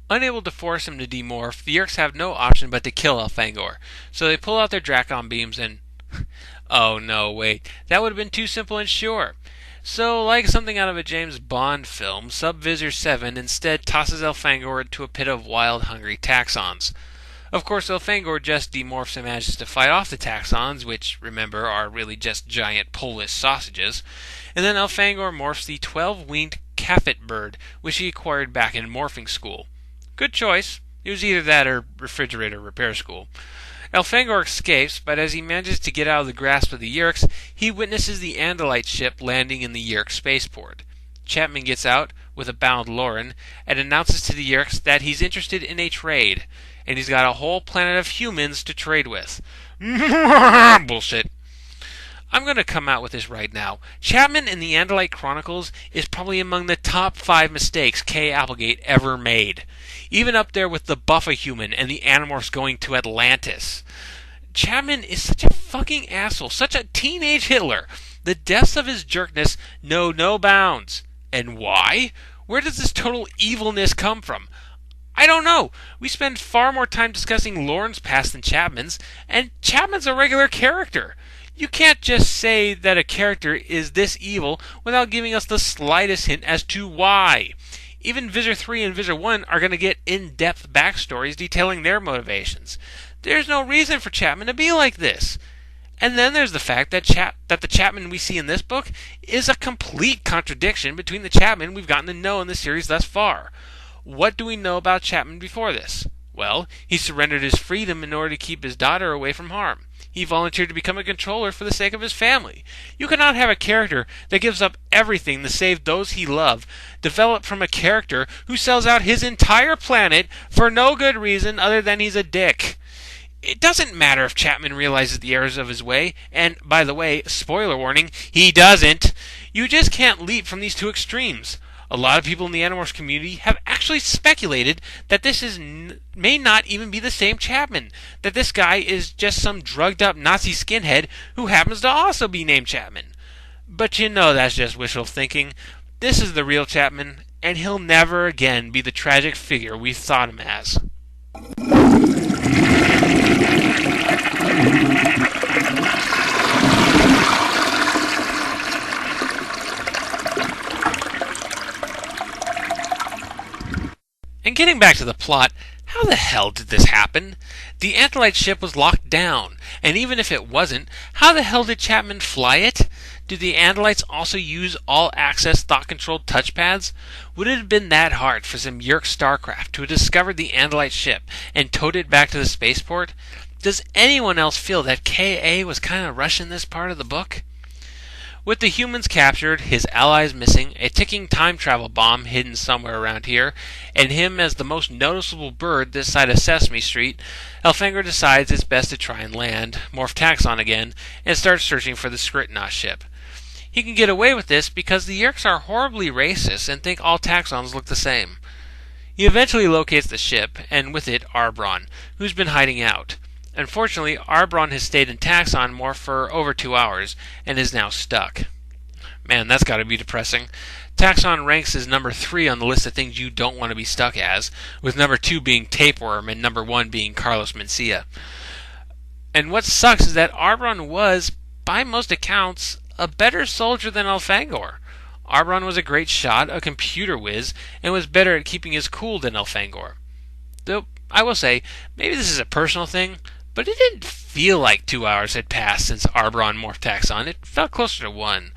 Unable to force him to demorph, the Yeerks have no option but to kill Elfangor. So they pull out their Drakon beams and... oh no, wait. That would have been too simple and sure. So, like something out of a James Bond film, Subvisor 7 instead tosses Elfangor into a pit of wild, hungry Taxxons. Of course, Elfangor just demorphs and manages to fight off the Taxxons, which, remember, are really just giant Polish sausages. And then Elfangor morphs the 12-winged Kaffet bird, which he acquired back in morphing school. Good choice. It was either that or refrigerator repair school. Elfangor escapes, but as he manages to get out of the grasp of the Yeerks, he witnesses the Andalite ship landing in the Yeerk spaceport. Chapman gets out with a bound Lauren and announces to the Yeerks that he's interested in a trade, and he's got a whole planet of humans to trade with. Bullshit. I'm going to come out with this right now. Chapman in the Andalite Chronicles is probably among the top 5 mistakes Kay Applegate ever made. Even up there with the Buffahuman and the Animorphs going to Atlantis. Chapman is such a fucking asshole, such a teenage Hitler. The depths of his jerkness know no bounds. And why? Where does this total evilness come from? I don't know. We spend far more time discussing Lauren's past than Chapman's, and Chapman's a regular character. You can't just say that a character is this evil without giving us the slightest hint as to why. Even Visor 3 and Visor 1 are going to get in-depth backstories detailing their motivations. There's no reason for Chapman to be like this. And then there's the fact that the Chapman we see in this book is a complete contradiction between the Chapman we've gotten to know in the series thus far. What do we know about Chapman before this? Well, he surrendered his freedom in order to keep his daughter away from harm. He volunteered to become a controller for the sake of his family. You cannot have a character that gives up everything to save those he loves, developed from a character who sells out his entire planet for no good reason other than he's a dick. It doesn't matter if Chapman realizes the errors of his way, and, by the way, spoiler warning, he doesn't. You just can't leap from these two extremes. A lot of people in the Animorphs community have actually speculated that this may not even be the same Chapman, that this guy is just some drugged-up Nazi skinhead who happens to also be named Chapman. But you know that's just wishful thinking. This is the real Chapman, and he'll never again be the tragic figure we thought him as. And getting back to the plot, how the hell did this happen? The Andalite ship was locked down, and even if it wasn't, how the hell did Chapman fly it? Did the Andalites also use all-access thought-controlled touchpads? Would it have been that hard for some Yeerk starcraft to have discovered the Andalite ship and towed it back to the spaceport? Does anyone else feel that K.A. was kind of rushing this part of the book? With the humans captured, his allies missing, a ticking time travel bomb hidden somewhere around here, and him as the most noticeable bird this side of Sesame Street, Elfangor decides it's best to try and land, morph Taxxon again, and start searching for the Skritna ship. He can get away with this because the Yeerks are horribly racist and think all Taxxons look the same. He eventually locates the ship, and with it Arbron, who's been hiding out. Unfortunately, Arbron has stayed in Taxxon Morph for over 2 hours, and is now stuck. Man, that's gotta be depressing. Taxxon ranks as number 3 on the list of things you don't want to be stuck as, with number 2 being Tapeworm and number 1 being Carlos Mencia. And what sucks is that Arbron was, by most accounts, a better soldier than Elfangor. Arbron was a great shot, a computer whiz, and was better at keeping his cool than Elfangor. Though, I will say, maybe this is a personal thing, but it didn't feel like 2 hours had passed since Arbron morphed Taxxon. It felt closer to 1.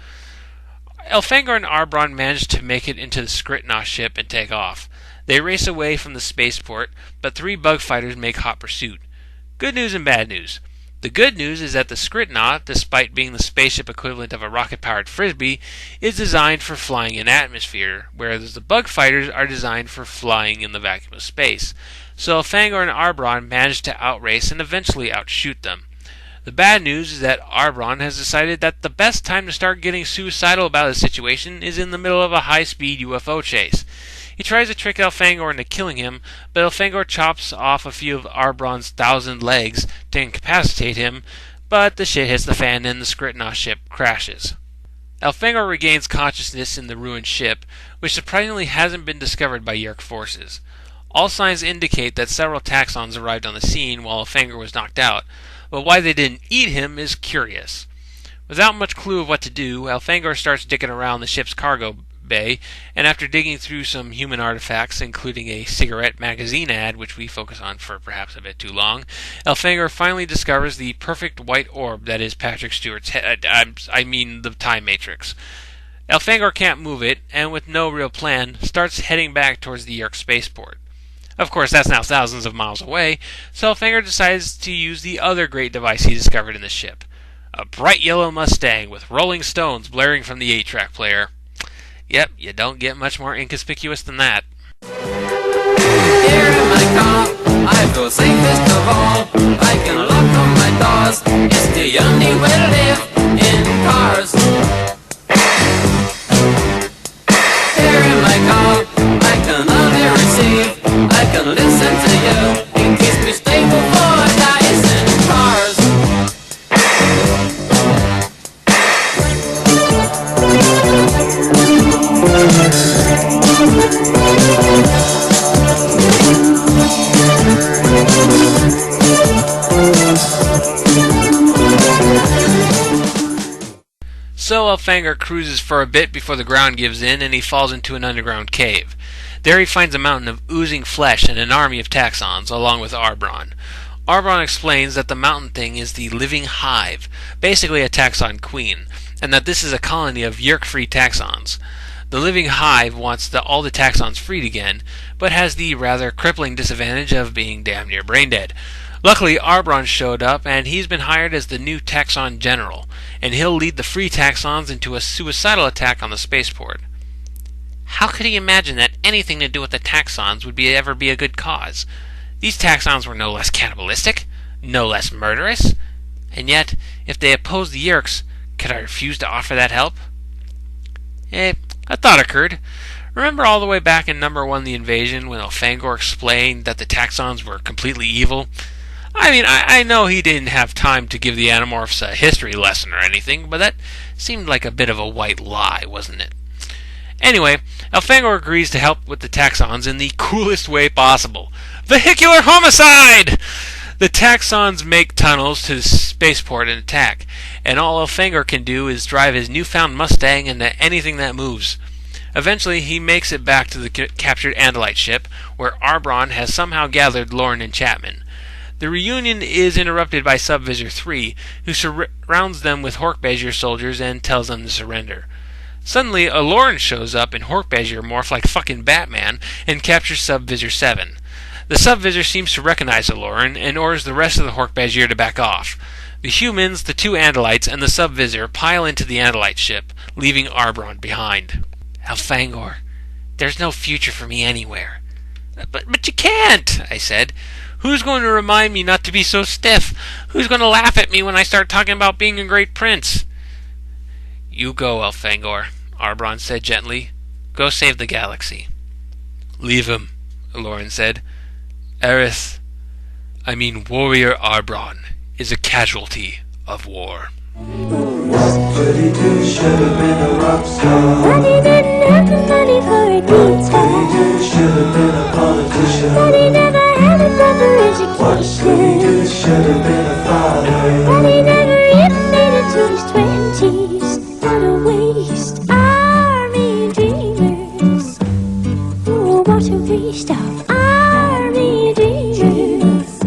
Elfangor and Arbron managed to make it into the Skritna ship and take off. They race away from the spaceport, but 3 bug fighters make hot pursuit. Good news and bad news. The good news is that the Skritna, despite being the spaceship equivalent of a rocket-powered frisbee, is designed for flying in atmosphere, whereas the bug fighters are designed for flying in the vacuum of space. So Elfangor and Arbron manage to outrace and eventually outshoot them. The bad news is that Arbron has decided that the best time to start getting suicidal about the situation is in the middle of a high-speed UFO chase. He tries to trick Elfangor into killing him, but Elfangor chops off a few of Arbron's 1,000 legs to incapacitate him, but the shit hits the fan and the Skritna ship crashes. Elfangor regains consciousness in the ruined ship, which surprisingly hasn't been discovered by Yeerk forces. All signs indicate that several Taxxons arrived on the scene while Elfangor was knocked out, but why they didn't eat him is curious. Without much clue of what to do, Elfangor starts digging around the ship's cargo bay, and after digging through some human artifacts, including a cigarette magazine ad, which we focus on for perhaps a bit too long, Elfangor finally discovers the perfect white orb that is Patrick Stewart's head. I mean the time matrix. Elfangor can't move it, and with no real plan, starts heading back towards the Yeerk spaceport. Of course, that's now thousands of miles away, so Elfangor decides to use the other great device he discovered in the ship. A bright yellow Mustang with Rolling Stones blaring from the 8-track player. Yep, you don't get much more inconspicuous than that. Here in my car, I feel safest of all. I can lock on my doors. It's the only way to live in cars. Here in my car, I can only receive. I can listen to you. It keeps me stable for days in cars. So Elfangor cruises for a bit before the ground gives in and he falls into an underground cave. There he finds a mountain of oozing flesh and an army of Taxxons, along with Arbron. Arbron explains that the mountain thing is the living hive, basically a Taxxon queen, and that this is a colony of Yeerk-free Taxxons. The living hive wants all the Taxxons freed again, but has the rather crippling disadvantage of being damn near brain dead. Luckily, Arbron showed up, and he's been hired as the new Taxxon general, and he'll lead the free Taxxons into a suicidal attack on the spaceport. How could he imagine that anything to do with the Taxxons would ever be a good cause? These Taxxons were no less cannibalistic, no less murderous, and yet, if they opposed the Yeerks, could I refuse to offer that help? A thought occurred. Remember all the way back in number 1, The Invasion, when Elfangor explained that the Taxxons were completely evil? I mean, I know he didn't have time to give the Animorphs a history lesson or anything, but that seemed like a bit of a white lie, wasn't it? Anyway, Elfangor agrees to help with the Taxxons in the coolest way possible. Vehicular homicide! The Taxxons make tunnels to the spaceport and attack, and all Elfangor can do is drive his newfound Mustang into anything that moves. Eventually, he makes it back to the captured Andalite ship, where Arbron has somehow gathered Lorn and Chapman. The reunion is interrupted by Subvisor 3, who surrounds them with Hork-Bajir soldiers and tells them to surrender. Suddenly, a Lorn shows up in Hork-Bajir morph like fucking Batman and captures Subvisor 7. The Subvisor seems to recognize the Lorn and orders the rest of the Hork-Bajir to back off. The humans, the 2 Andalites, and the Subvisor pile into the Andalite ship, leaving Arbron behind. Elfangor, there's no future for me anywhere. But you can't, I said. Who's going to remind me not to be so stiff? Who's going to laugh at me when I start talking about being a great prince? You go, Elfangor, Arbron said gently. Go save the galaxy. Leave him, Lorn said. Warrior Arbron is a casualty of war. What could he do? Should have been a rock star. But he didn't have the money for a guitar. What could he do? Should have been a politician. But he never had a proper education. What could he do? Should have been a father. But he never even made it to his 20s. What a waste. Army dreamers. Oh, what a waste of army dreamers.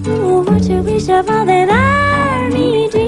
Oh, what a waste of all that army dreamers.